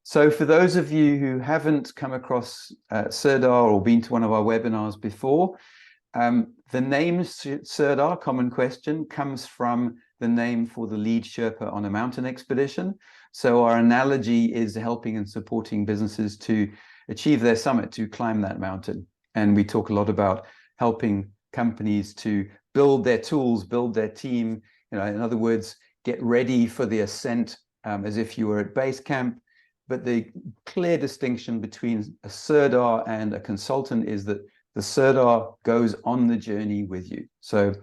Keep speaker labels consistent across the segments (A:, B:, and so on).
A: So for those of you who haven't come across Sirdar or been to one of our webinars before, the name Sirdar, common question, comes from the name for the lead Sherpa on a mountain expedition. So our analogy is helping and supporting businesses to achieve their summit, to climb that mountain. And we talk a lot about helping companies to build their tools, build their team, in other words, get ready for the ascent as if you were at base camp. But the clear distinction between a Sirdar and a consultant is that the Sirdar goes on the journey with you. So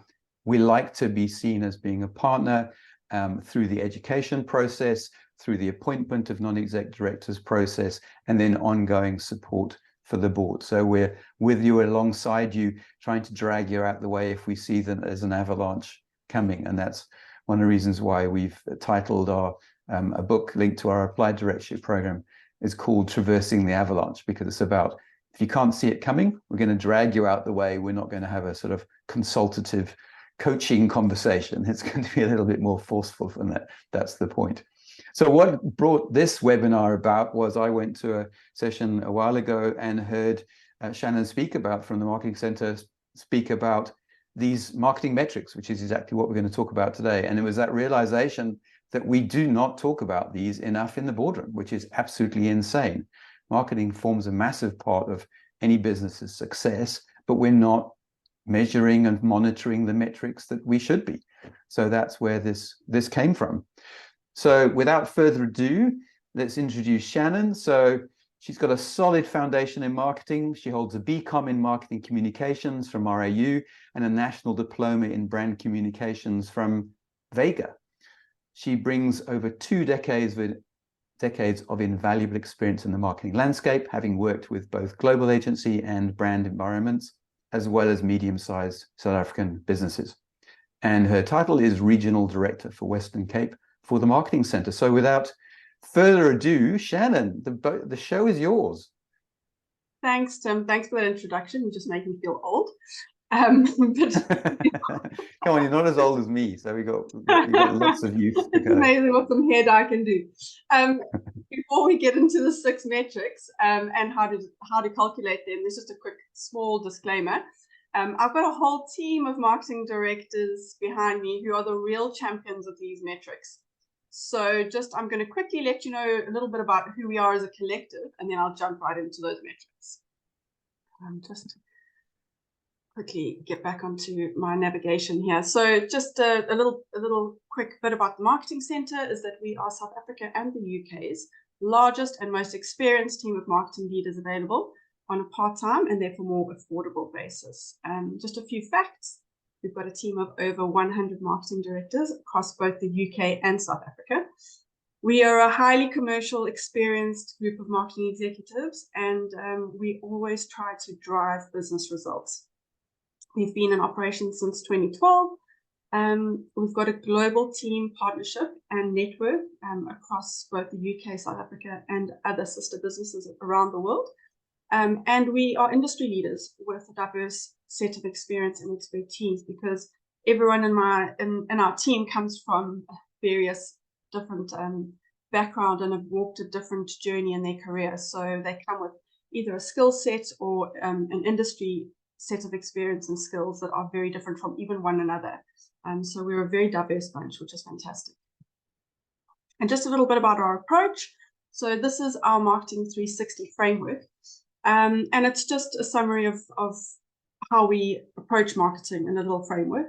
A: we like to be seen as being a partner through the education process, through the appointment of non-exec directors process, and then ongoing support for the board. So we're with you, alongside you, trying to drag you out the way if we see that there's an avalanche coming. And that's one of the reasons why we've titled our a book linked to our applied directorship program is called Traversing the Avalanche, because it's about, if you can't see it coming, we're going to drag you out the way. We're not going to have a sort of consultative coaching conversation. It's going to be a little bit more forceful than that. That's the point. So what brought this webinar about was I went to a session a while ago and heard Shannon from the Marketing Center speak about these marketing metrics, which is exactly what we're going to talk about today. And it was that realization that we do not talk about these enough in the boardroom, which is absolutely insane. Marketing forms a massive part of any business's success, but we're not measuring and monitoring the metrics that we should be. So that's where this came from. So without further ado, let's introduce Shannon. So she's got a solid foundation in marketing. She holds a BCom in marketing communications from RAU and a national diploma in brand communications from Vega. She brings over 2 decades of invaluable experience in the marketing landscape, having worked with both global agency and brand environments, as well as medium-sized South African businesses. And her title is Regional Director for Western Cape for the Marketing Center. So without further ado, Shannon, the show is yours.
B: Thanks, Tim. Thanks for that introduction. You just make me feel old.
A: Come on, you're not as old as me, so we got lots of youth.
B: It's amazing what some hair dye can do. Before we get into the 6 metrics and how to calculate them, there's just a quick small disclaimer. I've got a whole team of marketing directors behind me who are the real champions of these metrics. So I'm going to quickly let you know a little bit about who we are as a collective, and then I'll jump right into those metrics. Just quickly get back onto my navigation here. So just a little quick bit about the Marketing Center is that we are South Africa and the UK's largest and most experienced team of marketing leaders available on a part-time and therefore more affordable basis. Just a few facts. We've got a team of over 100 marketing directors across both the UK and South Africa. We are a highly commercial, experienced group of marketing executives, and we always try to drive business results. We've been in operation since 2012. We've got a global team partnership and network across both the UK, South Africa, and other sister businesses around the world. And we are industry leaders with a diverse set of experience and expertise, because everyone in our team comes from various different background and have walked a different journey in their career. So they come with either a skill set or an industry set of experience and skills that are very different from even one another. So we're a very diverse bunch, which is fantastic. And just a little bit about our approach. So this is our Marketing 360 framework. And it's just a summary of how we approach marketing in a little framework.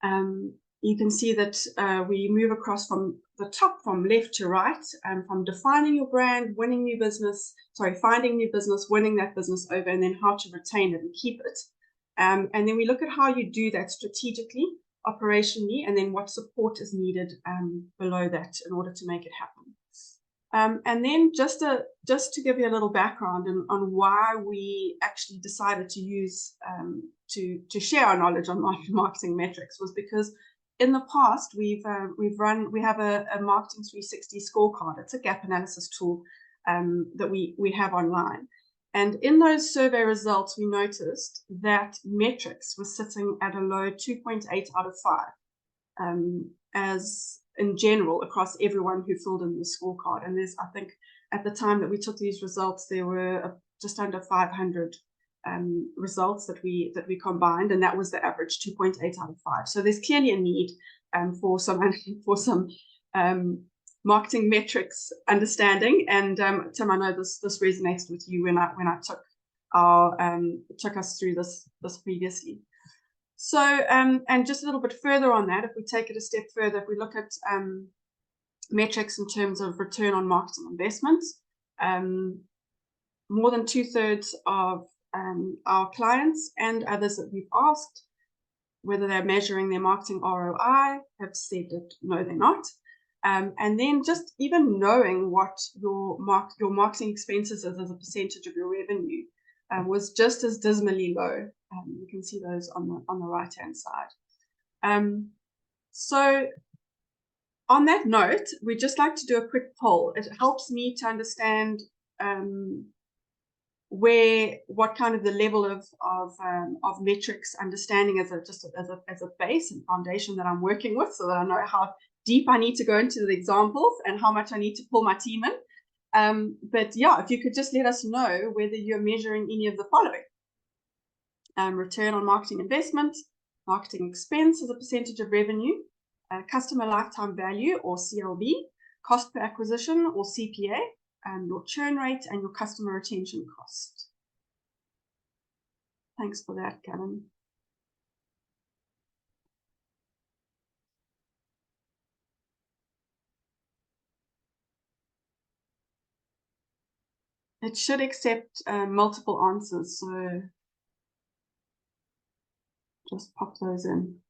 B: You can see that we move across from the top, from left to right, from defining your brand, finding new business, winning that business over, and then how to retain it and keep it. And then we look at how you do that strategically, operationally, and then what support is needed below that in order to make it happen. And then just to give you a little background on why we actually decided to use to share our knowledge on marketing metrics was because in the past we have a Marketing 360 scorecard. It's a gap analysis tool that we have online. And in those survey results, we noticed that metrics were sitting at a low 2.8 out of 5 as in general across everyone who filled in the scorecard. And there's, I think, at the time that we took these results, there were just under 500 results that we combined, and that was the average 2.8 out of 5. So there's clearly a need for some marketing metrics understanding. And Tim, I know this resonates with you when I took us through this previously. So and just a little bit further on that, if we take it a step further, if we look at metrics in terms of return on marketing investments, more than 2/3 of our clients and others that we've asked whether they're measuring their marketing ROI have said that no, they're not. And then just even knowing what your marketing expenses is as a percentage of your revenue was just as dismally low. You can see those on the right hand side. So on that note, we'd just like to do a quick poll. It helps me to understand what kind of the level of metrics understanding as a base and foundation that I'm working with, so that I know how deep I need to go into the examples and how much I need to pull my team in. But yeah, if you could just let us know whether you're measuring any of the following: return on marketing investment, marketing expense as a percentage of revenue, customer lifetime value or CLV, cost per acquisition or CPA, your churn rate, and your customer retention cost. Thanks for that, Gavin. It should accept multiple answers, so just pop those in.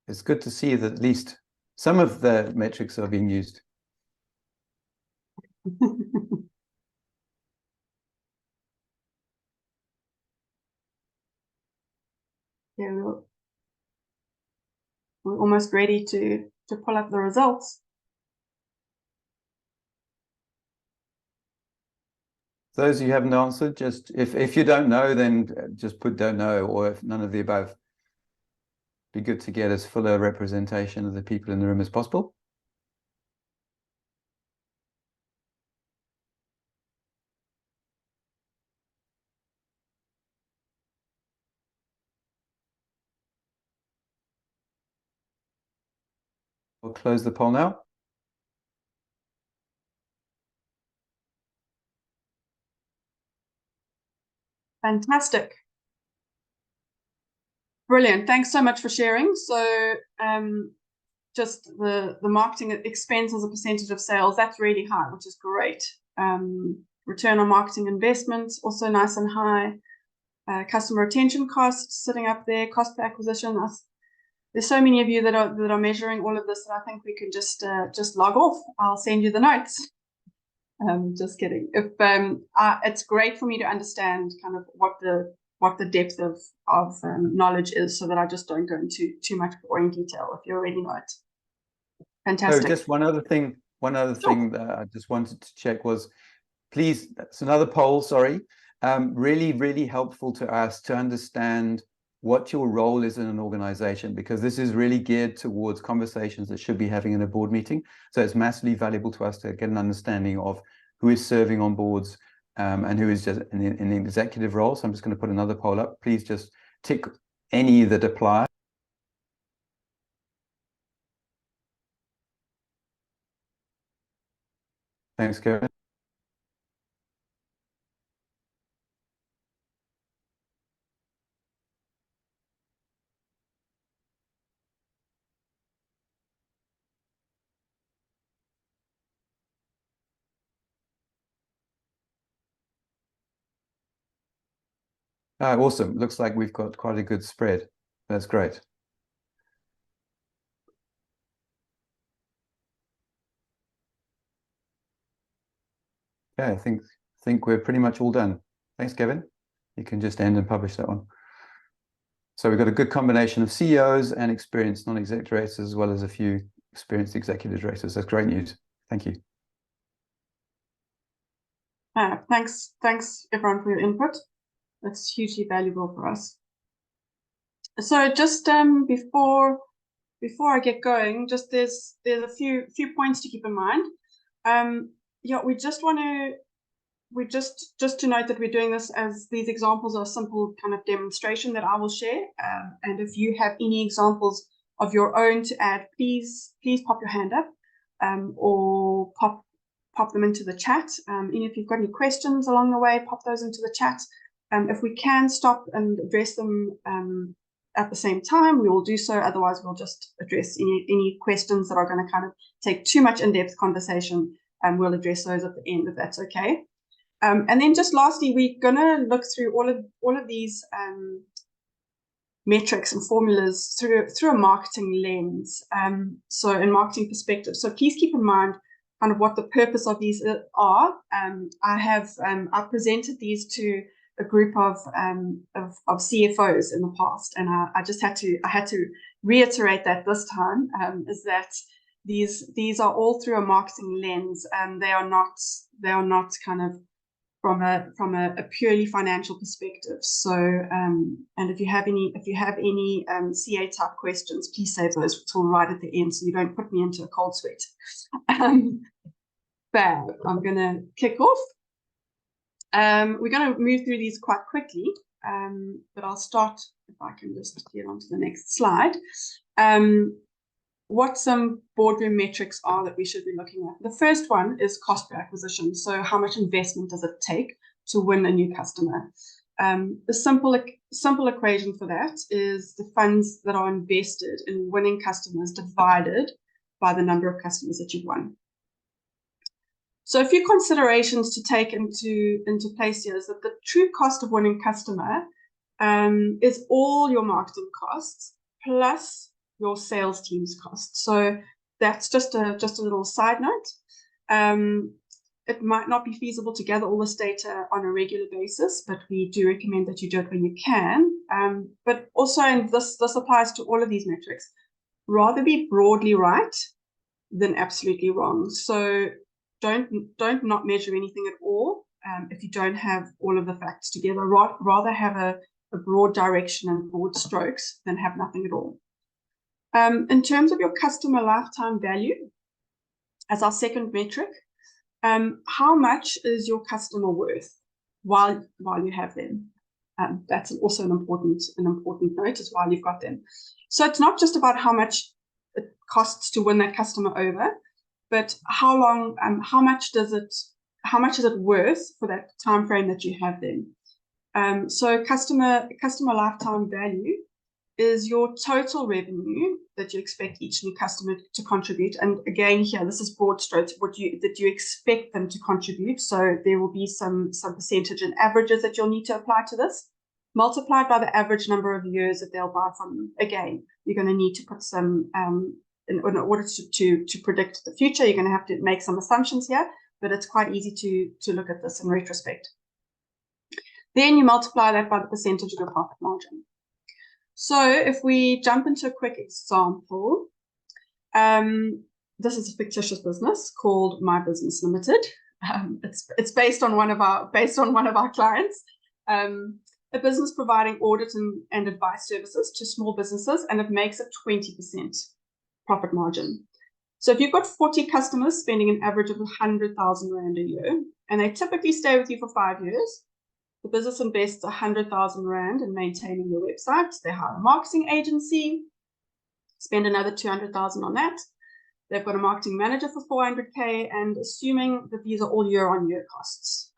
A: It's good to see that at least some of the metrics are being used.
B: Yeah, we're almost ready to pull up the results.
A: Those who haven't answered, just if you don't know, then just put don't know, or if none of the above. Be good to get as full a representation of the people in the room as possible. We'll close the poll now.
B: Fantastic. Brilliant. Thanks so much for sharing. So just the marketing expense as a percentage of sales, that's really high, which is great. Return on marketing investments, also nice and high. Customer retention costs sitting up there, cost per acquisition. There's so many of you that are measuring all of this that I think we can just log off. I'll send you the notes. Just kidding. If it's great for me to understand kind of what the depth of knowledge is, so that I just don't go into too much boring detail if you already know it. Fantastic.
A: So just one other thing that I just wanted to check was, please, that's another poll, sorry. Really, really helpful to us to understand what your role is in an organization, because this is really geared towards conversations that should be having in a board meeting. So it's massively valuable to us to get an understanding of who is serving on boards and who is just in the executive role. So I'm just going to put another poll up. Please just tick any that apply. Thanks, Kevin. Awesome. Looks like we've got quite a good spread. That's great. Okay, I think we're pretty much all done. Thanks, Kevin. You can just end and publish that one. So we've got a good combination of CEOs and experienced non-exec directors, as well as a few experienced executive directors. That's great news. Thank you.
B: Thanks everyone for your input. That's hugely valuable for us. So just before I get going, just there's a few points to keep in mind. Yeah, we just to note that we're doing this as these examples are a simple kind of demonstration that I will share. And if you have any examples of your own to add, please pop your hand up, or pop them into the chat. And if you've got any questions along the way, pop those into the chat. If we can stop and address them at the same time, we will do so. Otherwise, we'll just address any questions that are going to kind of take too much in-depth conversation, and we'll address those at the end, if that's okay. And then just lastly, we're going to look through all of these metrics and formulas through a marketing lens. So in marketing perspective. So please keep in mind kind of what the purpose of these are. I've presented these to a group of CFOs in the past, and I had to reiterate that this time, is that these are all through a marketing lens, and they are not kind of from a purely financial perspective. So and if you have any CA type questions, please save those till right at the end, so you don't put me into a cold sweat. Fab. I'm gonna kick off. We're going to move through these quite quickly, but I'll start, if I can just get onto the next slide. What some boardroom metrics are that we should be looking at. The first one is cost per acquisition. So how much investment does it take to win a new customer? The simple equation for that is the funds that are invested in winning customers divided by the number of customers that you've won. So a few considerations to take into place here is that the true cost of winning customer is all your marketing costs plus your sales team's costs. So that's just a little side note. It might not be feasible to gather all this data on a regular basis, but we do recommend that you do it when you can. But also, and this applies to all of these metrics, rather be broadly right than absolutely wrong. So don't not measure anything at all if you don't have all of the facts together. Rather have a broad direction and broad strokes than have nothing at all. In terms of your customer lifetime value, as our second metric, how much is your customer worth while you have them? That's also an important note as while you've got them. So it's not just about how much it costs to win that customer over, but how long, how much is it worth for that time frame that you have them? So customer lifetime value is your total revenue that you expect each new customer to contribute. And again, here, this is broad strokes, that you expect them to contribute. So there will be some percentage and averages that you'll need to apply to this, multiplied by the average number of years that they'll buy from you. Again, you're going to need to put some, in order to predict the future, you're going to have to make some assumptions here, but it's quite easy to look at this in retrospect. Then you multiply that by the percentage of your profit margin. So if we jump into a quick example, this is a fictitious business called My Business Limited. It's based on one of our clients. A business providing audit and advice services to small businesses, and it makes a 20% profit margin. So if you've got 40 customers spending an average of 100,000 Rand a year, and they typically stay with you for 5 years, the business invests 100,000 Rand in maintaining your website. They hire a marketing agency, spend another 200,000 on that. They've got a marketing manager for 400K, and assuming that these are all year-on-year costs.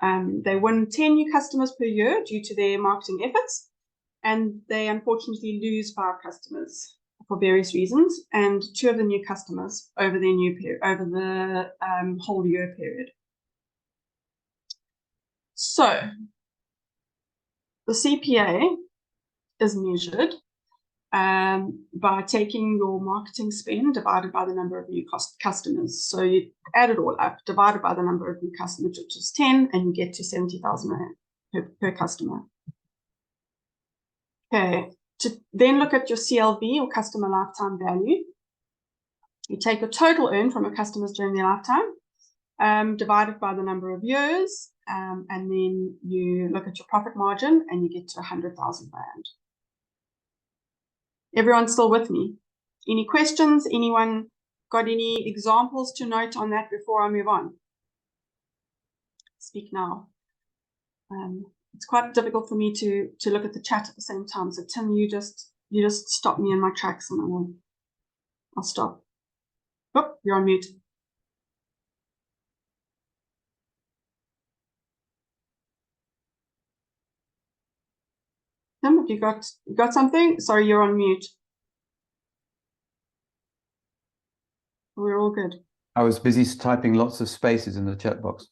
B: They win 10 new customers per year due to their marketing efforts, and they unfortunately lose 5 customers for various reasons, and 2 of the new customers over the whole year period. So the CPA is measured by taking your marketing spend divided by the number of new customers. So you add it all up, divided by the number of new customers, which is 10, and you get to 70,000 Rand per customer. Okay, to then look at your CLV, or customer lifetime value, you take your total earned from your customers during their lifetime, divided by the number of years, and then you look at your profit margin and you get to 100,000 Rand. Everyone's still with me? Any questions? Anyone got any examples to note on that before I move on? Speak now. It's quite difficult for me to look at the chat at the same time. So Tim, you just stop me in my tracks and I'll stop. Oh, you're on mute. Tim, have you got something? Sorry, you're on mute. We're all good.
A: I was busy typing lots of spaces in the chat box.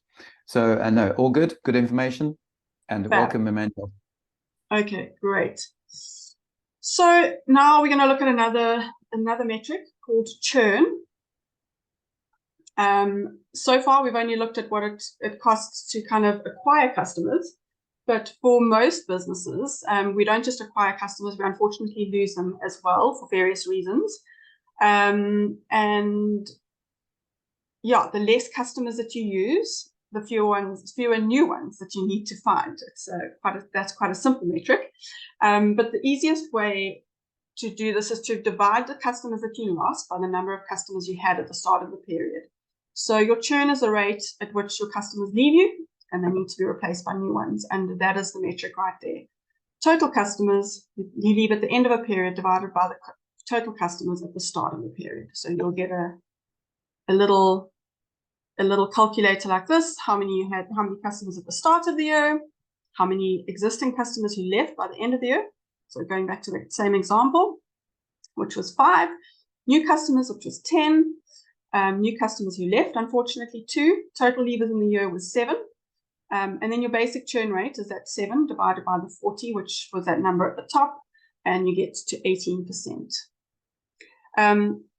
A: So, no, all good, good information, and welcome, Emmanuel. Okay,
B: great. So now we're going to look at another metric called churn. So far, we've only looked at what it costs to kind of acquire customers. But for most businesses, we don't just acquire customers, we unfortunately lose them as well for various reasons. And yeah, the less customers that you use, the fewer new ones that you need to find. It's that's quite a simple metric. But the easiest way to do this is to divide the customers that you lost by the number of customers you had at the start of the period. So your churn is the rate at which your customers leave you and they need to be replaced by new ones. And that is the metric right there. Total customers you leave at the end of a period divided by the total customers at the start of the period. So you'll get a little calculator like this. How many customers at the start of the year, how many existing customers who left by the end of the year. So going back to the same example, which was 5, new customers, which was 10, new customers who left, unfortunately 2, total leavers in the year was 7. And then your basic churn rate is that 7 divided by the 40, which was that number at the top, and you get to 18%.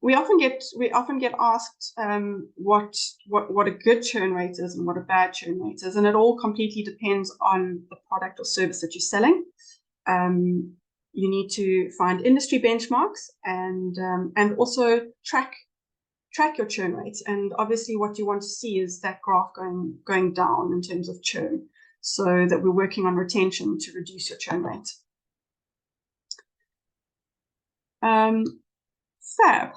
B: We often get asked what a good churn rate is and what a bad churn rate is, and it all completely depends on the product or service that you're selling. You need to find industry benchmarks and also track your churn rates. And obviously, what you want to see is that graph going down in terms of churn, so that we're working on retention to reduce your churn rate. Fab.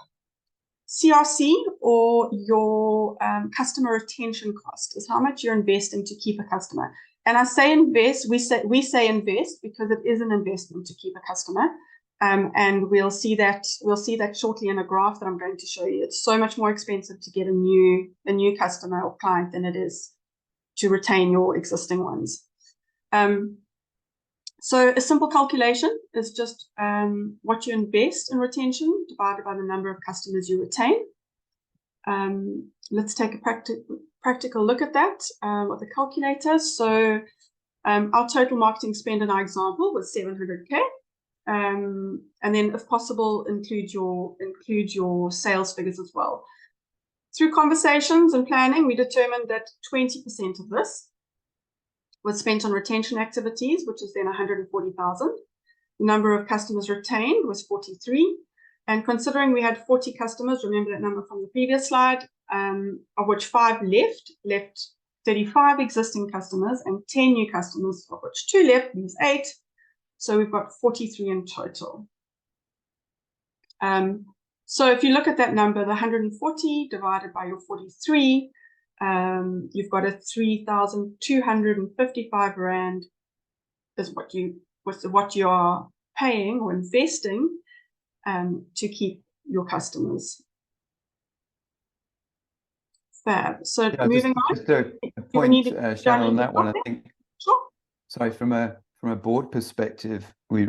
B: CRC, or your customer retention cost, is how much you're investing to keep a customer. And I say invest, we say invest because it is an investment to keep a customer. And we'll see that shortly in a graph that I'm going to show you. It's so much more expensive to get a new customer or client than it is to retain your existing ones. So a simple calculation is just what you invest in retention divided by the number of customers you retain. Let's take a practical look at that with the calculator. So our total marketing spend in our example was 700K. And then, if possible, include your sales figures as well. Through conversations and planning, we determined that 20% of this was spent on retention activities, which is then 140,000. The number of customers retained was 43. And considering we had 40 customers, remember that number from the previous slide, of which 5 left 35 existing customers and 10 new customers, of which 2 left, leaves 8. So we've got 43 in total. So if you look at that number, the 140 divided by your 43, you've got a 3,255 Rand is what you are paying or investing to keep your customers. Fab. So yeah, moving on.
A: Just a point, Shannon, on that one, I think.
B: Sure.
A: Sorry, from a board perspective,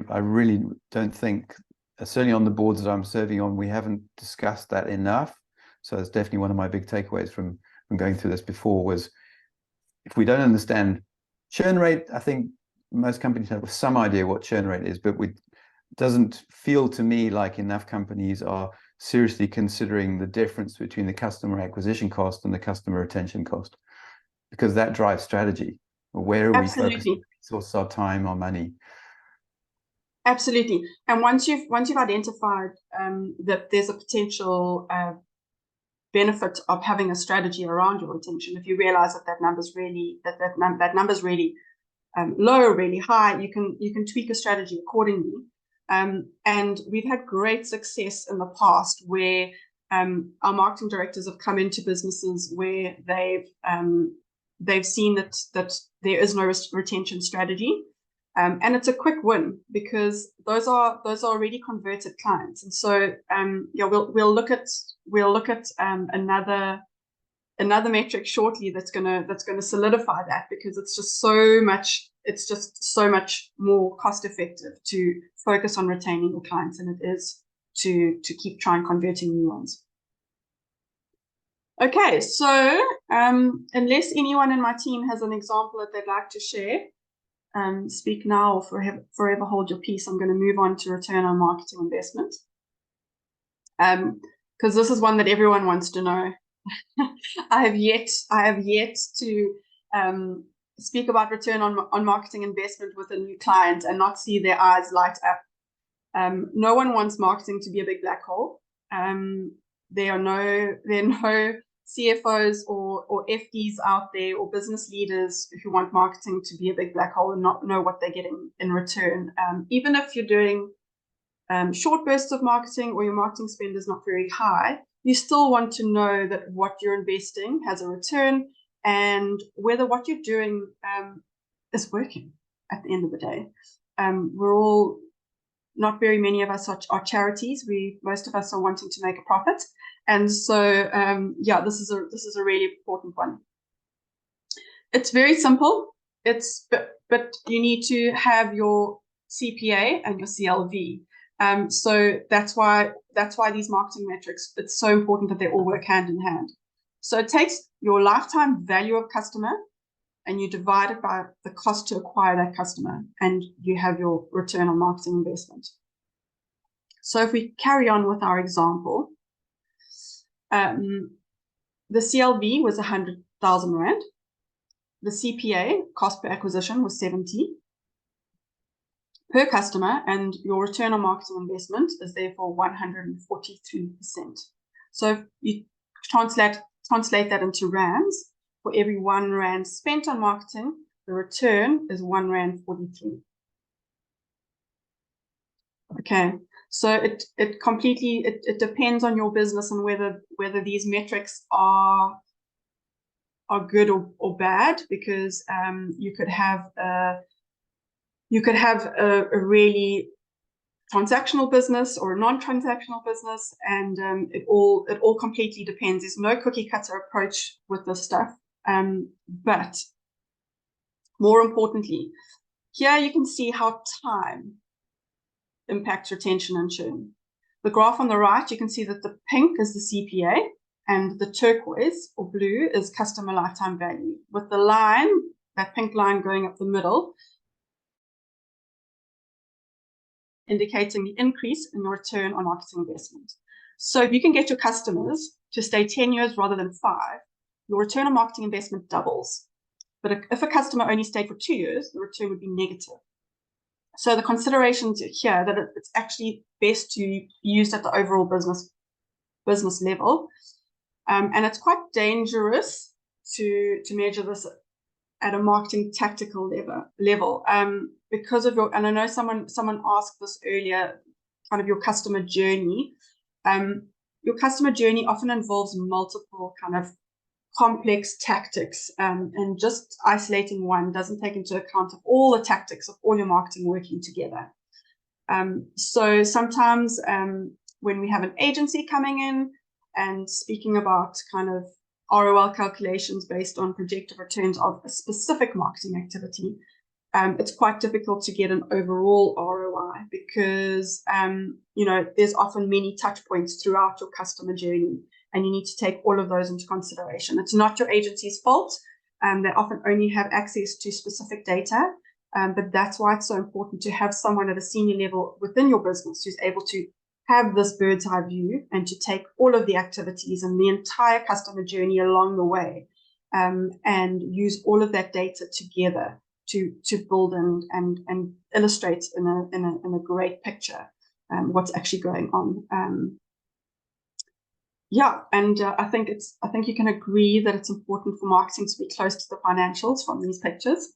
A: I really don't think, certainly on the boards that I'm serving on, we haven't discussed that enough. So that's definitely one of my big takeaways from going through this before, was if we don't understand churn rate, I think most companies have some idea what churn rate is, but it doesn't feel to me like enough companies are seriously considering the difference between the customer acquisition cost and the customer retention cost, because that drives strategy. Where are we focusing our time, our money?
B: Absolutely. And once you've identified that there's a potential benefit of having a strategy around your retention, if you realize that number's really low or really high, you can tweak a strategy accordingly. And we've had great success in the past where our marketing directors have come into businesses where they've seen that there is no retention strategy. And it's a quick win because those are already converted clients. And so yeah, we'll look at another metric shortly that's gonna solidify that, because it's just so much more cost effective to focus on retaining your clients than it is to keep trying converting new ones. Okay, so unless anyone in my team has an example that they'd like to share, speak now or forever hold your peace. I'm going to move on to return on marketing investment, because this is one that everyone wants to know. I have yet to speak about return on marketing investment with a new client and not see their eyes light up. No one wants marketing to be a big black hole. There are no CFOs or FDs out there or business leaders who want marketing to be a big black hole and not know what they're getting in return. Even if you're doing short bursts of marketing or your marketing spend is not very high, you still want to know that what you're investing has a return and whether what you're doing is working at the end of the day. Not very many of us are charities. Most of us are wanting to make a profit. And so, yeah, this is a really important one. It's very simple. But you need to have your CPA and your CLV. So that's why these marketing metrics, it's so important that they all work hand in hand. So it takes your lifetime value of customer and you divide it by the cost to acquire that customer, and you have your return on marketing investment. So if we carry on with our example, the CLV was 100,000 Rand. The CPA, cost per acquisition, was 70 per customer, and your return on marketing investment is therefore 143%. So if you translate that into rands, for every 1 Rand spent on marketing, the return is 1.43 Rand. Okay, so it completely depends on your business and whether these metrics are good or bad, because you could have a really transactional business or a non-transactional business, and it all completely depends. There's no cookie cutter approach with this stuff. But more importantly, here you can see how time impacts retention and churn. The graph on the right, you can see that the pink is the CPA and the turquoise or blue is customer lifetime value, with the line, that pink line going up the middle, indicating the increase in your return on marketing investment. So if you can get your customers to stay 10 years rather than 5, your return on marketing investment doubles. But if a customer only stayed for 2 years, the return would be negative. So the considerations here that it's actually best to be used at the overall business level. And it's quite dangerous to measure this at a marketing tactical level because of your, and I know someone asked this earlier, kind of your customer journey. Your customer journey often involves multiple kind of complex tactics, and just isolating one doesn't take into account of all the tactics of all your marketing working together. So sometimes when we have an agency coming in and speaking about kind of ROL calculations based on projected returns of a specific marketing activity, it's quite difficult to get an overall ROI because there's often many touch points throughout your customer journey, and you need to take all of those into consideration. It's not your agency's fault. They often only have access to specific data, but that's why it's so important to have someone at a senior level within your business who's able to have this bird's eye view and to take all of the activities and the entire customer journey along the way, and use all of that data together to build and illustrate in a great picture what's actually going on. Yeah, and I think you can agree that it's important for marketing to be close to the financials from these pictures.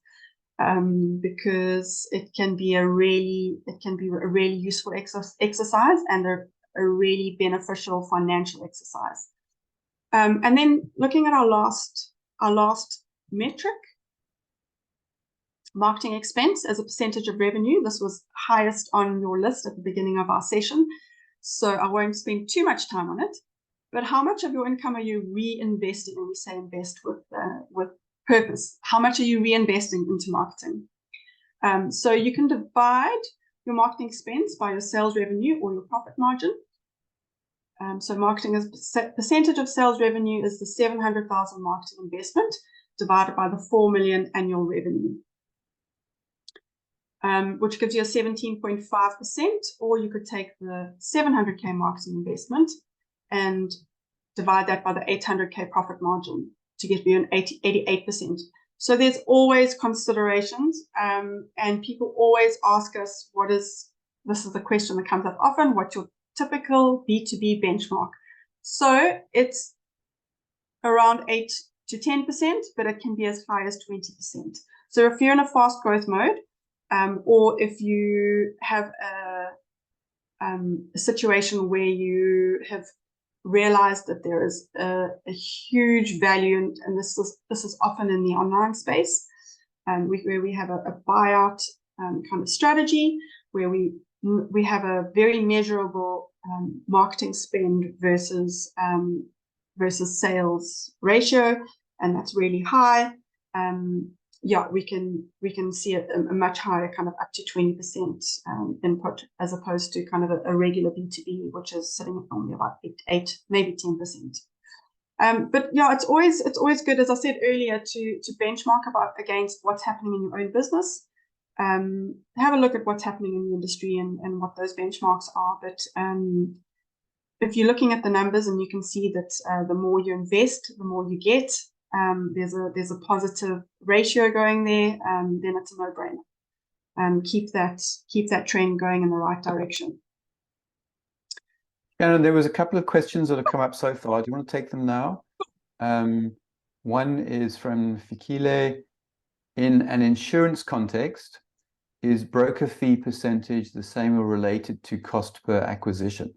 B: because it can be a really useful exercise and a really beneficial financial exercise. And then looking at our last metric, marketing expense as a percentage of revenue. This was highest on your list at the beginning of our session, so I won't spend too much time on it. But how much of your income are you reinvesting? And we say invest with purpose. How much are you reinvesting into marketing? So you can divide your marketing expense by your sales revenue or your profit margin. So marketing as percentage of sales revenue is the 700,000 marketing investment divided by the 4 million annual revenue, which gives you a 17.5%, or you could take the 700K marketing investment and divide that by the 800K profit margin to get you an 88%. So there's always considerations, and people always ask us, this is the question that comes up often, what's your typical B2B benchmark? So it's around 8 to 10%, but it can be as high as 20%. So if you're in a fast growth mode, or if you have a situation where you have realized that there is a huge value, and this is often in the online space, where we have a buyout kind of strategy, where we have a very measurable marketing spend versus sales ratio, and that's really high. Yeah, we can see a much higher, kind of up to 20% input, as opposed to kind of a regular B2B, which is sitting at only about 8, maybe 10%. But yeah, it's always good, as I said earlier, to benchmark against what's happening in your own business. Have a look at what's happening in the industry and what those benchmarks are. But if you're looking at the numbers and you can see that the more you invest, the more you get, there's a positive ratio going there, then it's a no-brainer. Keep that trend going in the right direction.
A: Shannon, there was a couple of questions that have come up so far. Do you want to take them now? One is from Fikile. In an insurance context, is broker fee percentage the same or related to cost per acquisition?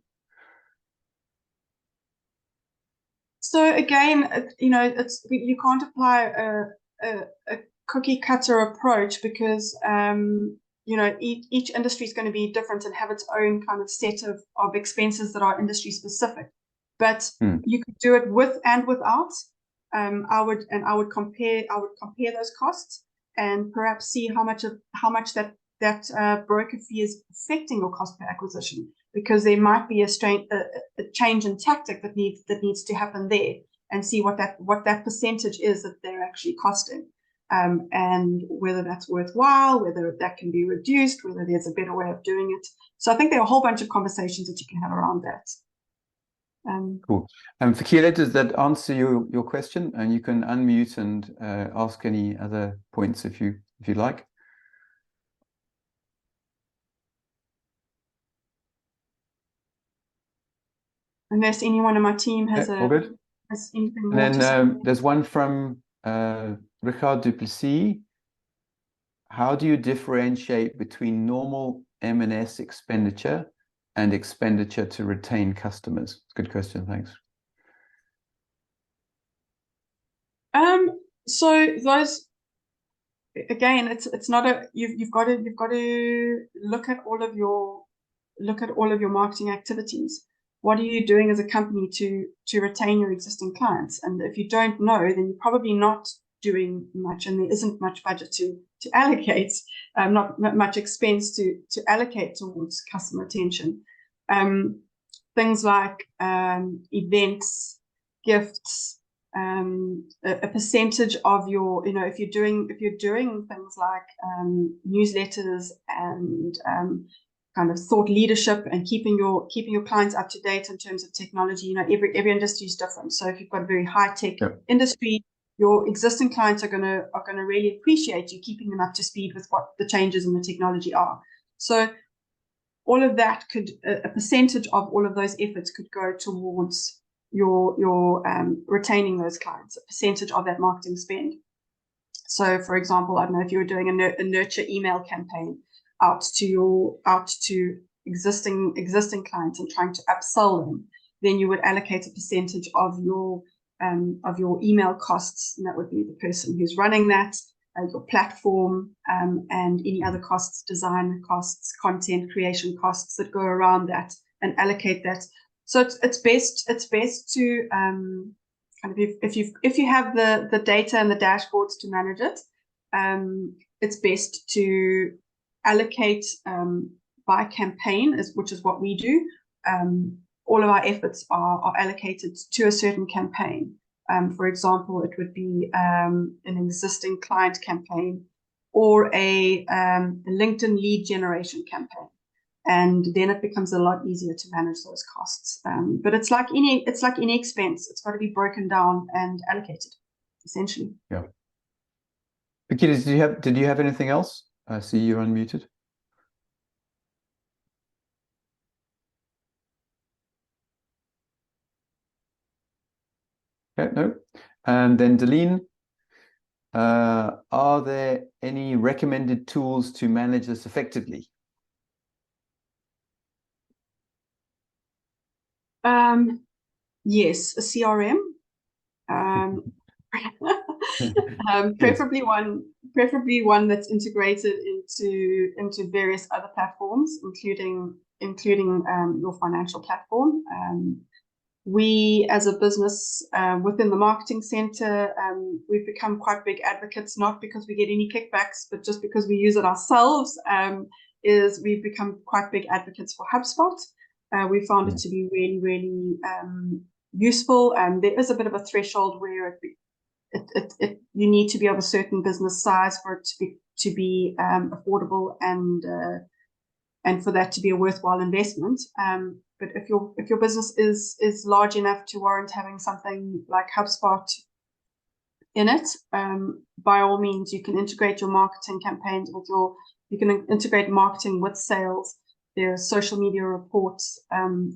B: So again, you can't apply a cookie cutter approach, because each industry is going to be different and have its own kind of set of expenses that are industry specific. But you could do it with and without. I would compare those costs and perhaps see how much that broker fee is affecting your cost per acquisition, because there might be a change in tactic that needs to happen there, and see what that percentage is that they're actually costing, and whether that's worthwhile, whether that can be reduced, whether there's a better way of doing it. So I think there are a whole bunch of conversations that you can have around that.
A: Cool. Fikile, does that answer your question? And you can unmute and ask any other points if you like.
B: Unless anyone on my team has anything more
A: and
B: to say.
A: then there's one from Richard Duplessis. How do you differentiate between normal M&S expenditure and expenditure to retain customers? Good question, thanks.
B: So those, again, it's not a you've got to look at all of your marketing activities. What are you doing as a company to retain your existing clients? And if you don't know, then you're probably not doing much, and there isn't much budget to allocate, not much expense to allocate towards customer retention. Things like events, gifts, a percentage of your, if you're doing things like newsletters and kind of thought leadership and keeping your clients up to date in terms of technology. Every industry is different. So if you've got a very high tech industry, your existing clients are gonna really appreciate you keeping them up to speed with what the changes in the technology are. So all of that a percentage of all of those efforts could go towards your retaining those clients, a percentage of that marketing spend. So, for example, I don't know if you were doing a nurture email campaign out to existing clients and trying to upsell them, then you would allocate a percentage of your email costs, and that would be the person who's running that, your platform, and any other costs, design costs, content creation costs that go around that, and allocate that. So it's best to kind of, if you have the data and the dashboards to manage it, it's best to allocate by campaign, which is what we do. All of our efforts are allocated to a certain campaign. For example, it would be an existing client campaign or a LinkedIn lead generation campaign, and then it becomes a lot easier to manage those costs. But it's like any expense; it's got to be broken down and allocated, essentially.
A: Yeah. Nikita, did you have anything else? I see you're unmuted. Okay, no. And then Deline, are there any recommended tools to manage this effectively?
B: Yes, a CRM. Preferably one that's integrated into various other platforms, including your financial platform. We, as a business, within the marketing center, we've become quite big advocates, not because we get any kickbacks, but just because we use it ourselves. We've become quite big advocates for HubSpot. We found it to be really, really useful. There is a bit of a threshold where you need to be of a certain business size for it to be affordable and for that to be a worthwhile investment. But if your business is large enough to warrant having something like HubSpot in it, by all means, you can integrate your marketing campaigns you can integrate marketing with sales. There are social media reports.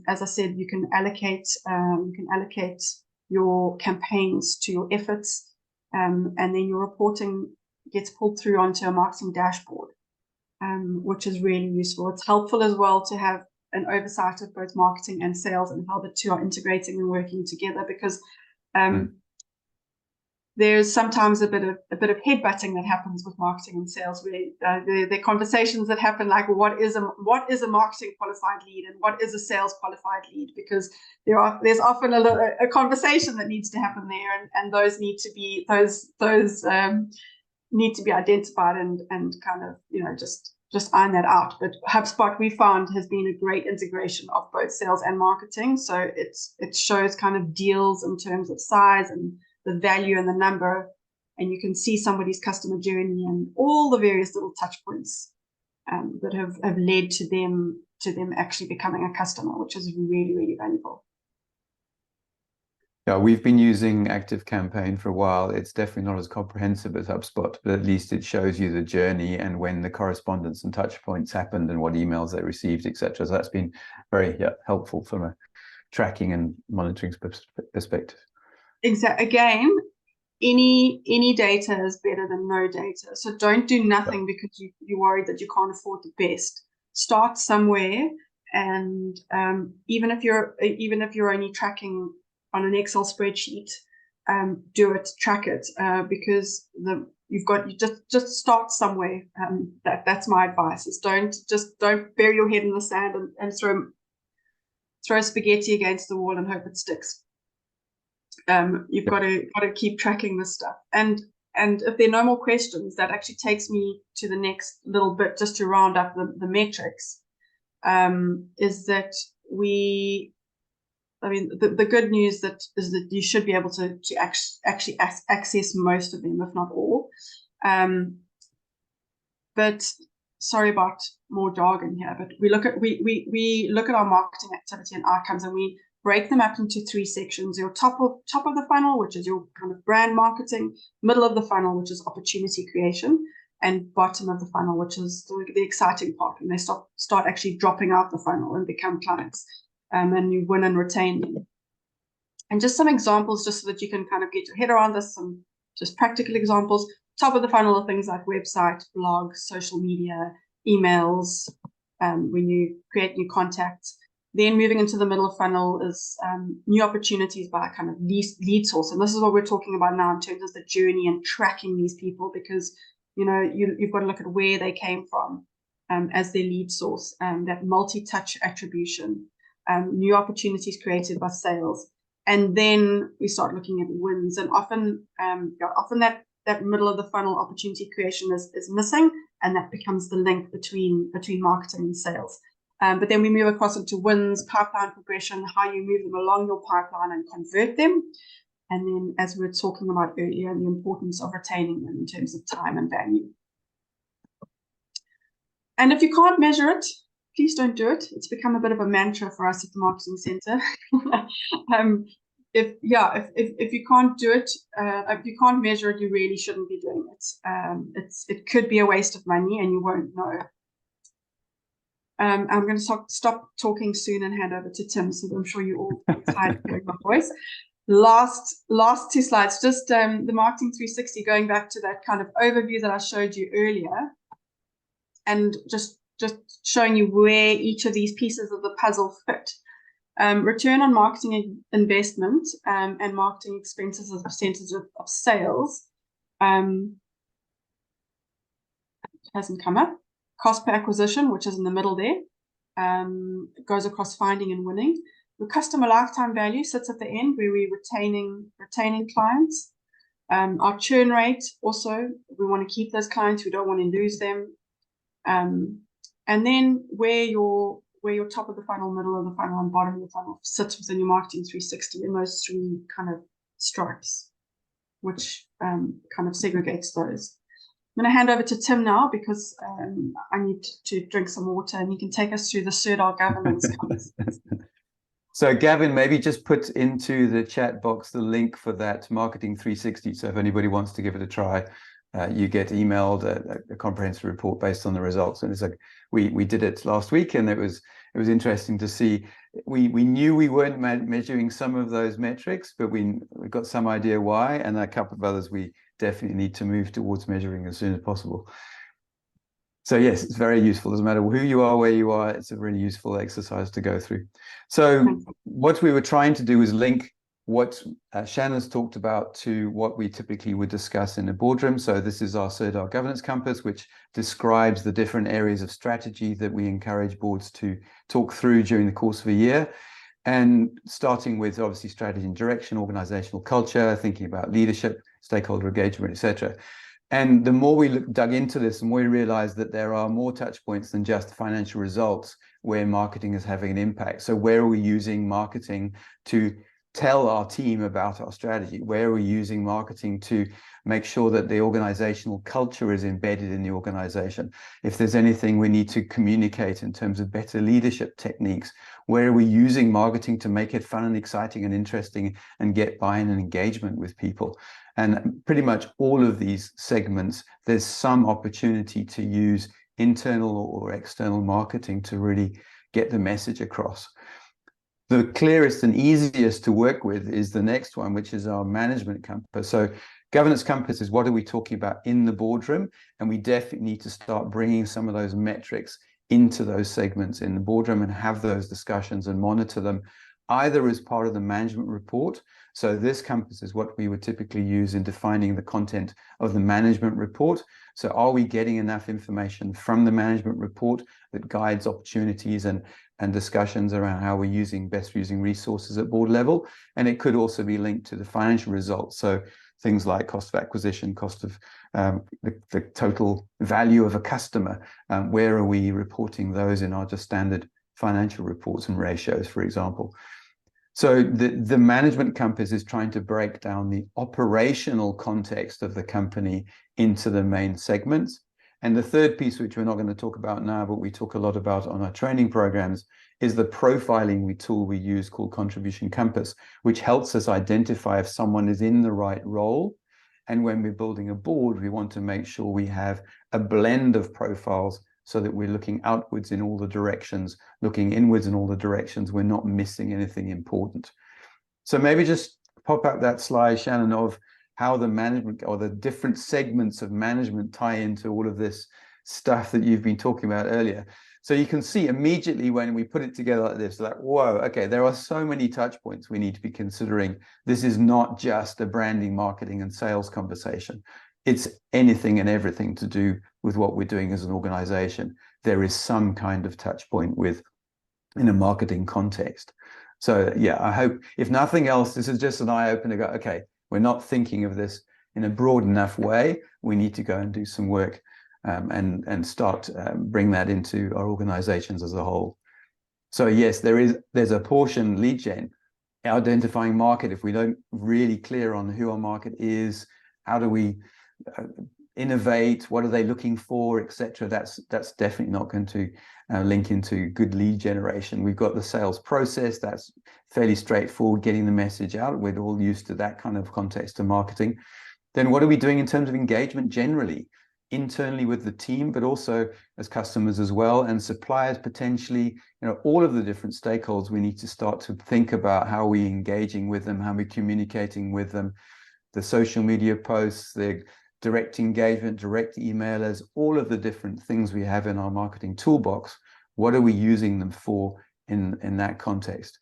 B: As I said, you can allocate your campaigns to your efforts, and then your reporting gets pulled through onto a marketing dashboard, which is really useful. It's helpful as well to have an oversight of both marketing and sales and how the two are integrating and working together, because there's sometimes a bit of headbutting that happens with marketing and sales, where there are conversations that happen like, what is a marketing qualified lead and what is a sales qualified lead, because there's often a conversation that needs to happen there, and those need to be identified and kind of just iron that out. But HubSpot, we found, has been a great integration of both sales and marketing. So it shows kind of deals in terms of size and the value and the number, and you can see somebody's customer journey and all the various little touch points that have led to them actually becoming a customer, which is really, really valuable.
A: Yeah, we've been using ActiveCampaign for a while. It's definitely not as comprehensive as HubSpot, but at least it shows you the journey and when the correspondence and touch points happened and what emails they received, etc. So that's been very helpful from a tracking and monitoring perspective.
B: Exactly. Again, any data is better than no data. So don't do nothing because you're worried that you can't afford the best. Start somewhere, and even if you're only tracking on an Excel spreadsheet, do it, track it, because you just start somewhere. That's my advice: is don't bury your head in the sand and throw spaghetti against the wall and hope it sticks. You've got to keep tracking this stuff. And if there are no more questions, that actually takes me to the next little bit, just to round up the metrics. Is that the good news is that you should be able to actually access most of them, if not all. But sorry about more jargon here, but we look at our marketing activity and outcomes, and we break them up into three sections: your top of the funnel, which is your kind of brand marketing; middle of the funnel, which is opportunity creation; and bottom of the funnel, which is the exciting part, when they start actually dropping out the funnel and become clients, and you win and retain them. And just some examples, just so that you can kind of get your head around this, some just practical examples. top of the funnel are things like website, blog, social media, emails, when you create new contacts. Then moving into the middle of funnel is new opportunities by kind of lead source. And this is what we're talking about now in terms of the journey and tracking these people, because, you know, you've got to look at where they came from as their lead source, that multi-touch attribution, new opportunities created by sales. And then we start looking at wins. And often that middle of the funnel opportunity creation is missing, and that becomes the link between marketing and sales. But then we move across into wins, pipeline progression, how you move them along your pipeline and convert them. And then, as we were talking about earlier, the importance of retaining them in terms of time and value. And if you can't measure it, please don't do it. It's become a bit of a mantra for us at the Marketing Center. If you can't do it, if you can't measure it, you really shouldn't be doing it. It could be a waste of money, and you won't know. I'm going to stop talking soon and hand over to Tim, so I'm sure you're all tired of hearing my voice. Last two slides, just the Marketing 360, going back to that kind of overview that I showed you earlier, and just showing you where each of these pieces of the puzzle fit. Return on marketing investment and marketing expenses as a percentage of sales hasn't come up. Cost per acquisition, which is in the middle there, goes across finding and winning. The customer lifetime value sits at the end, where we're retaining clients. Our churn rate, also, we want to keep those clients. We don't want to lose them. And then where your top of the funnel, middle of the funnel, and bottom of the funnel sits within your Marketing 360 in those three kind of stripes, which kind of segregates those. I'm going to hand over to Tim now, because I need to drink some water, and he can take us through the SIRDAR governance.
A: So Gavin, maybe just put into the chat box the link for that Marketing 360. So if anybody wants to give it a try, you get emailed a comprehensive report based on the results. And it's like we did it last week, and it was interesting to see. We knew we weren't measuring some of those metrics, but we got some idea why, and a couple of others we definitely need to move towards measuring as soon as possible. So yes, it's very useful. Doesn't matter who you are, where you are, it's a really useful exercise to go through. So what we were trying to do is link what Shannon's talked about to what we typically would discuss in a boardroom. So this is our SIRDAR governance compass, which describes the different areas of strategy that we encourage boards to talk through during the course of a year. And starting with obviously strategy and direction, organizational culture, thinking about leadership, stakeholder engagement, etc. And the more we dug into this, the more we realized that there are more touch points than just financial results where marketing is having an impact. So where are we using marketing to tell our team about our strategy? Where are we using marketing to make sure that the organizational culture is embedded in the organization? If there's anything we need to communicate in terms of better leadership techniques, where are we using marketing to make it fun and exciting and interesting and get buy-in and engagement with people? And pretty much all of these segments, there's some opportunity to use internal or external marketing to really get the message across. The clearest and easiest to work with is the next one, which is our management compass. So governance compass is what are we talking about in the boardroom? And we definitely need to start bringing some of those metrics into those segments in the boardroom and have those discussions and monitor them either as part of the management report. So this compass is what we would typically use in defining the content of the management report. So are we getting enough information from the management report that guides opportunities and discussions around how we're best using resources at board level? And it could also be linked to the financial results. So things like cost of acquisition, cost of the total value of a customer. Where are we reporting those in our just standard financial reports and ratios, for example? So the management compass is trying to break down the operational context of the company into the main segments. And the third piece, which we're not going to talk about now, but we talk a lot about on our training programs, is the profiling tool we use called Contribution Compass, which helps us identify if someone is in the right role. And when we're building a board, we want to make sure we have a blend of profiles so that we're looking outwards in all the directions, looking inwards in all the directions. We're not missing anything important. So maybe just pop up that slide, Shannon, of how the management or the different segments of management tie into all of this stuff that you've been talking about earlier. So you can see immediately when we put it together like this, like, whoa, okay, there are so many touch points we need to be considering. This is not just a branding, marketing, and sales conversation. It's anything and everything to do with what we're doing as an organization. There is some kind of touch point with in a marketing context. So yeah, I hope, if nothing else, this is just an eye-opener. Go, okay, we're not thinking of this in a broad enough way. We need to go and do some work and start bring that into our organizations as a whole. So yes, there's a portion lead gen, identifying market. If we don't really clear on who our market is, how do we innovate, what are they looking for, etc. That's definitely not going to link into good lead generation. We've got the sales process, that's fairly straightforward, getting the message out. We're all used to that kind of context of marketing. Then what are we doing in terms of engagement generally, internally with the team, but also as customers as well, and suppliers potentially, all of the different stakeholders. We need to start to think about how we're engaging with them, how we're communicating with them, the social media posts, the direct engagement, direct emailers, all of the different things we have in our marketing toolbox. What are we using them for in that context?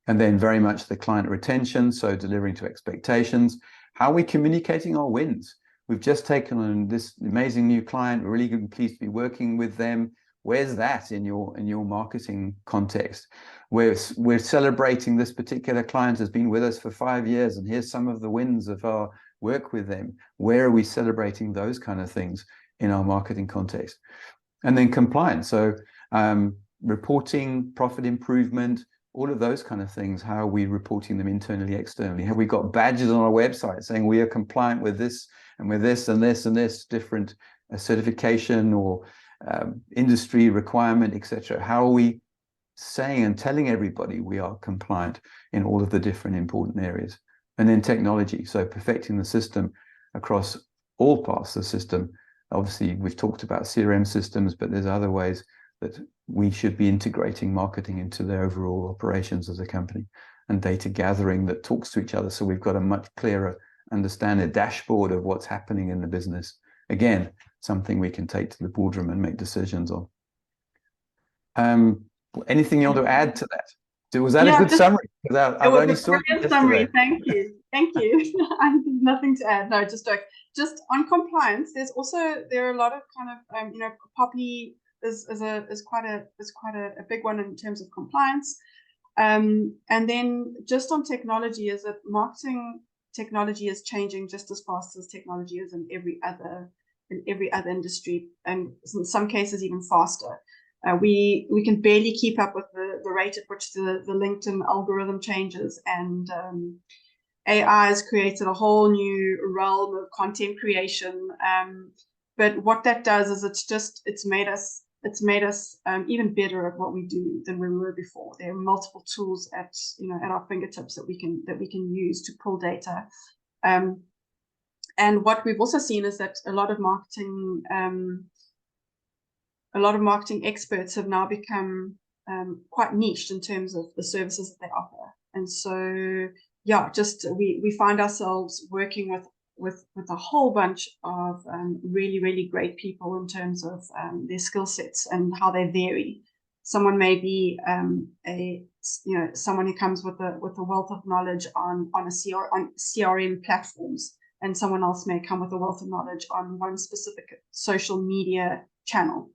A: And then very much the client retention, so delivering to expectations. How are we communicating our wins? We've just taken on this amazing new client. We're really pleased to be working with them. Where's that in your marketing context? We're celebrating this particular client has been with us for 5 years, and here's some of the wins of our work with them. Where are we celebrating those kind of things in our marketing context? And then compliance, so reporting, profit improvement, all of those kind of things. How are we reporting them internally, externally? Have we got badges on our website saying we are compliant with this and with this and this and this different certification or industry requirement, etc.? How are we saying and telling everybody we are compliant in all of the different important areas? And then technology, so perfecting the system across all parts of the system. Obviously, we've talked about CRM systems, but there's other ways that we should be integrating marketing into the overall operations as a company, and data gathering that talks to each other. So we've got a much clearer understanding, a dashboard of what's happening in the business. Again, something we can take to the boardroom and make decisions on. Anything you want to add to that? Was that a good summary?
B: It was a brilliant summary. Thank you. Thank you. I have nothing to add. No, just on compliance. There are a lot of kind of Poppy is quite a big one in terms of compliance. And then just on technology, is that marketing technology is changing just as fast as technology is in every other industry, and in some cases even faster. We can barely keep up with the rate at which the LinkedIn algorithm changes, and AI has created a whole new realm of content creation. But what that does is it's made us even better at what we do than we were before. There are multiple tools at our fingertips that we can use to pull data. And what we've also seen is that a lot of marketing experts have now become quite niched in terms of the services that they offer. And so, yeah, we find ourselves working with a whole bunch of really, really great people in terms of their skill sets and how they vary. Someone may be someone who comes with a wealth of knowledge on CRM platforms, and someone else may come with a wealth of knowledge on one specific social media channel.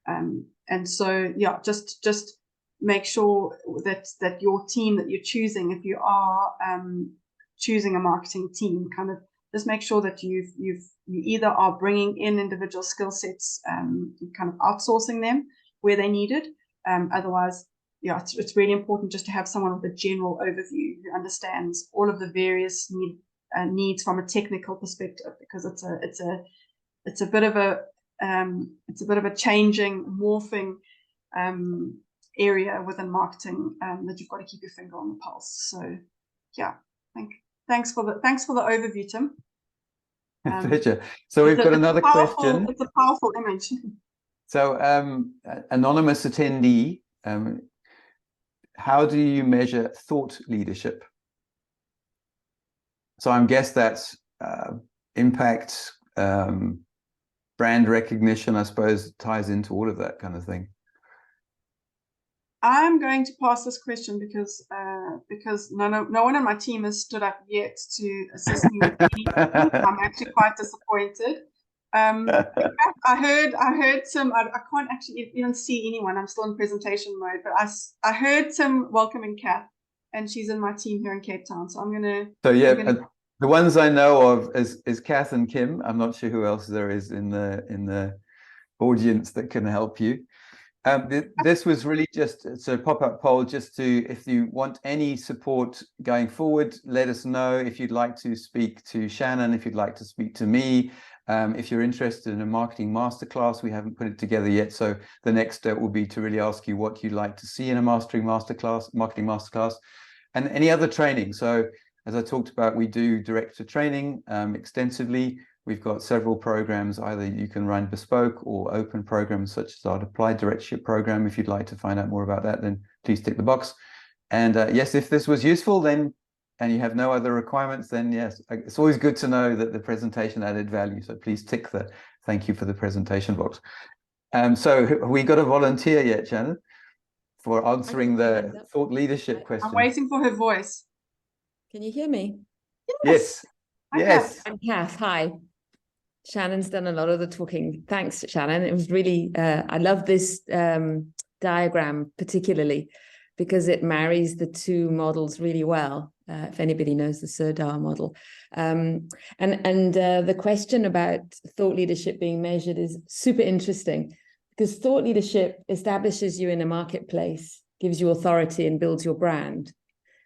B: And so, yeah, just make sure that your team that you're choosing, if you are choosing a marketing team, kind of just make sure that you either are bringing in individual skill sets, kind of outsourcing them where they needed. Otherwise, yeah, it's really important just to have someone with a general overview who understands all of the various needs from a technical perspective, because it's a bit of a changing, morphing area within marketing that you've got to keep your finger on the pulse. So, yeah, thanks for the overview, Tim.
A: Pleasure. So we've got another question.
B: It's a powerful image.
A: So, anonymous attendee, how do you measure thought leadership? So I guess that's impact, brand recognition, I suppose, ties into all of that kind of thing.
B: I'm going to pass this question because no one on my team has stood up yet to assist me with anything. I'm actually quite disappointed. I heard some. I can't actually even see anyone. I'm still in presentation mode, but I heard some welcoming Kath, and she's in my team here in Cape Town. So I'm gonna.
A: So yeah, the ones I know of is Kath and Kim. I'm not sure who else there is in the audience that can help you. This was really just a pop-up poll, just to, if you want any support going forward, let us know. If you'd like to speak to Shannon, if you'd like to speak to me, if you're interested in a marketing masterclass, we haven't put it together yet. So the next step will be to really ask you what you'd like to see in a marketing masterclass, and any other training. So as I talked about, we do director training extensively. We've got several programs. Either you can run bespoke or open programs, such as our applied directorship program. If you'd like to find out more about that, then please tick the box. And yes, if this was useful, then, and you have no other requirements, then yes, it's always good to know that the presentation added value. So please tick the thank you for the presentation box. So have we got a volunteer yet, Shannon, for answering the thought leadership question?
B: I'm waiting for her voice.
C: Can you hear me?
A: Yes. Yes.
C: I'm Kath. Hi. Shannon's done a lot of the talking. Thanks, Shannon. It was really, I love this diagram particularly because it marries the two models really well. If anybody knows the Sirdar model. And the question about thought leadership being measured is super interesting because thought leadership establishes you in a marketplace, gives you authority and builds your brand.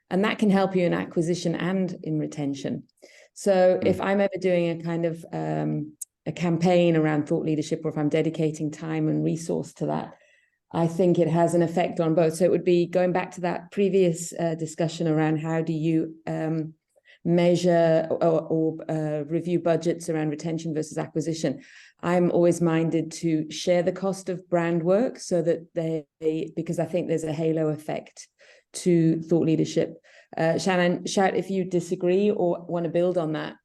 C: And that can help you in acquisition and in retention. So if I'm ever doing a kind of a campaign around thought leadership, or if I'm dedicating time and resource to that, I think it has an effect on both. So it would be going back to that previous discussion around how do you measure or review budgets around retention versus acquisition. I'm always minded to share the cost of brand work so that because I think there's a halo effect to thought leadership. Shannon, shout if you disagree or want to build on that.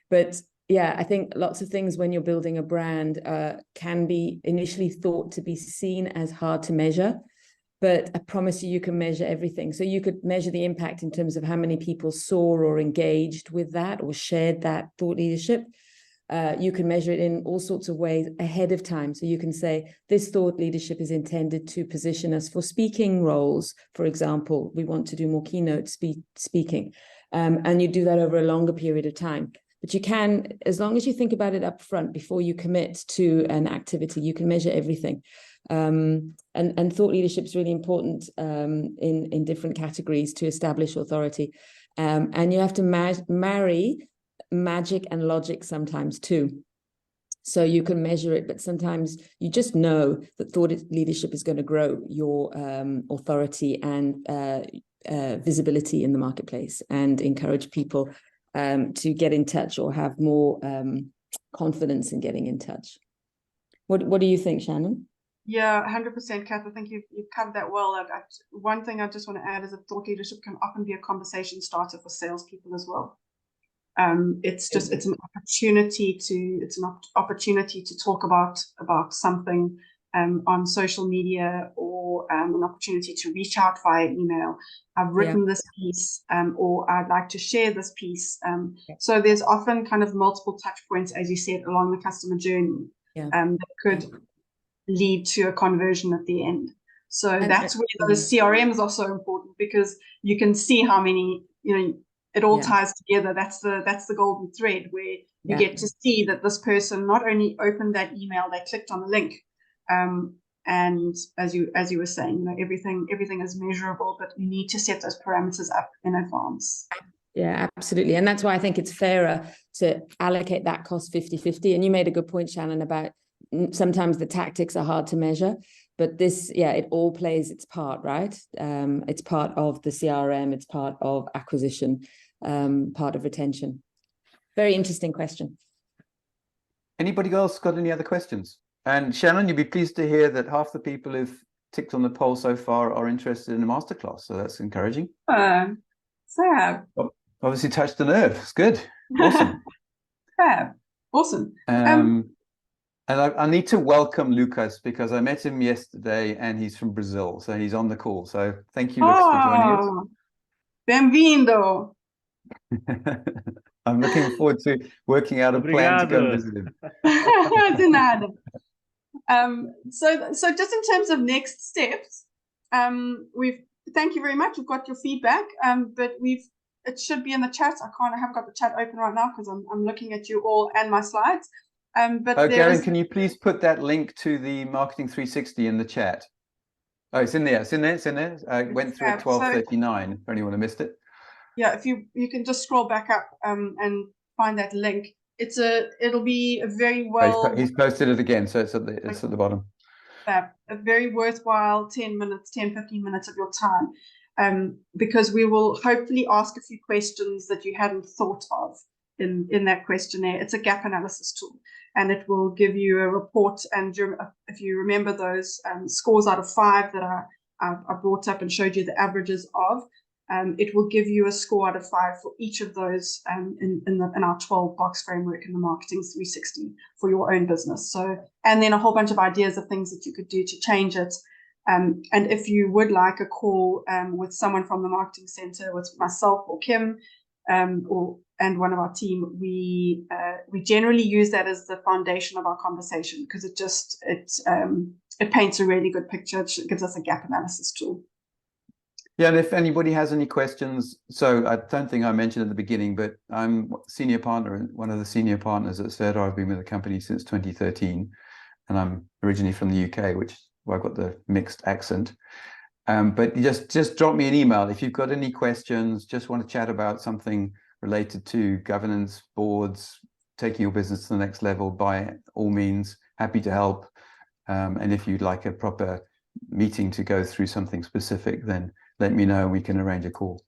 C: But yeah, I think lots of things when you're building a brand can be initially thought to be seen as hard to measure, but I promise you can measure everything. So you could measure the impact in terms of how many people saw or engaged with that or shared that thought leadership. You can measure it in all sorts of ways ahead of time. So you can say, this thought leadership is intended to position us for speaking roles. For example, we want to do more keynote speaking. And you do that over a longer period of time. But you can, as long as you think about it up front before you commit to an activity, you can measure everything. And thought leadership is really important in different categories to establish authority. And you have to marry magic and logic sometimes too. So you can measure it, but sometimes you just know that thought leadership is going to grow your authority and visibility in the marketplace and encourage people to get in touch or have more confidence in getting in touch. What do you think, Shannon?
B: Yeah, 100%, Kath. I think you've covered that well. One thing I just want to add is that thought leadership can often be a conversation starter for salespeople as well. It's an opportunity to talk about something on social media, or an opportunity to reach out via email. I've written this piece, or I'd like to share this piece. So there's often kind of multiple touch points, as you said, along the customer journey that could lead to a conversion at the end. So that's where the CRMs are so important, because you can see how many, it all ties together. That's the golden thread, where you get to see that this person not only opened that email, they clicked on the link. And as you were saying, everything is measurable, but you need to set those parameters up in advance.
C: Yeah, absolutely. And that's why I think it's fairer to allocate that cost 50-50. And you made a good point, Shannon, about sometimes the tactics are hard to measure, but this, it all plays its part, right? It's part of the CRM, it's part of acquisition, part of retention. Very interesting question.
A: Anybody else got any other questions? And Shannon, you'd be pleased to hear that half the people who've ticked on the poll so far are interested in a masterclass. So that's encouraging.
B: Sad.
A: Obviously touched the nerve. It's good. Awesome.
B: Fab. Awesome.
A: And I need to welcome Lucas because I met him yesterday and he's from Brazil. So he's on the call. So thank you, Lucas, for joining us.
B: Bem-vindo.
A: I'm looking forward to working out a plan to go and
D: Obrigado.
A: visit him.
B: De nada. So just in terms of next steps, thank you very much. We've got your feedback, but it should be in the chat. I haven't got the chat open right now because I'm looking at you all and my slides. But
A: Garen, can you please put that link to the Marketing 360 in the chat? Oh, it's in there. It's in there. I went through at 12:39 for anyone who missed it.
B: Yeah, if you can just scroll back up and find that link. It'll be a very well.
A: He's posted it again, so it's at the bottom.
B: A very worthwhile 10 minutes, 10, 15 minutes of your time, because we will hopefully ask a few questions that you hadn't thought of in that questionnaire. It's a gap analysis tool, and it will give you a report. And if you remember those scores out of 5 that I brought up and showed you the averages of, it will give you a score out of 5 for each of those in our 12-box framework in the Marketing 360 for your own business. So, and then a whole bunch of ideas of things that you could do to change it. And if you would like a call with someone from the Marketing Center, with myself or Kim, and one of our team, we generally use that as the foundation of our conversation because it paints a really good picture. It gives us a gap analysis tool.
A: Yeah, and if anybody has any questions, so I don't think I mentioned at the beginning, but I'm senior partner and one of the senior partners at Serdar. I've been with the company since 2013, and I'm originally from the UK, which is where I've got the mixed accent. But just drop me an email if you've got any questions, just want to chat about something related to governance, boards, taking your business to the next level. By all means, happy to help. And if you'd like a proper meeting to go through something specific, then let me know and we can arrange a call.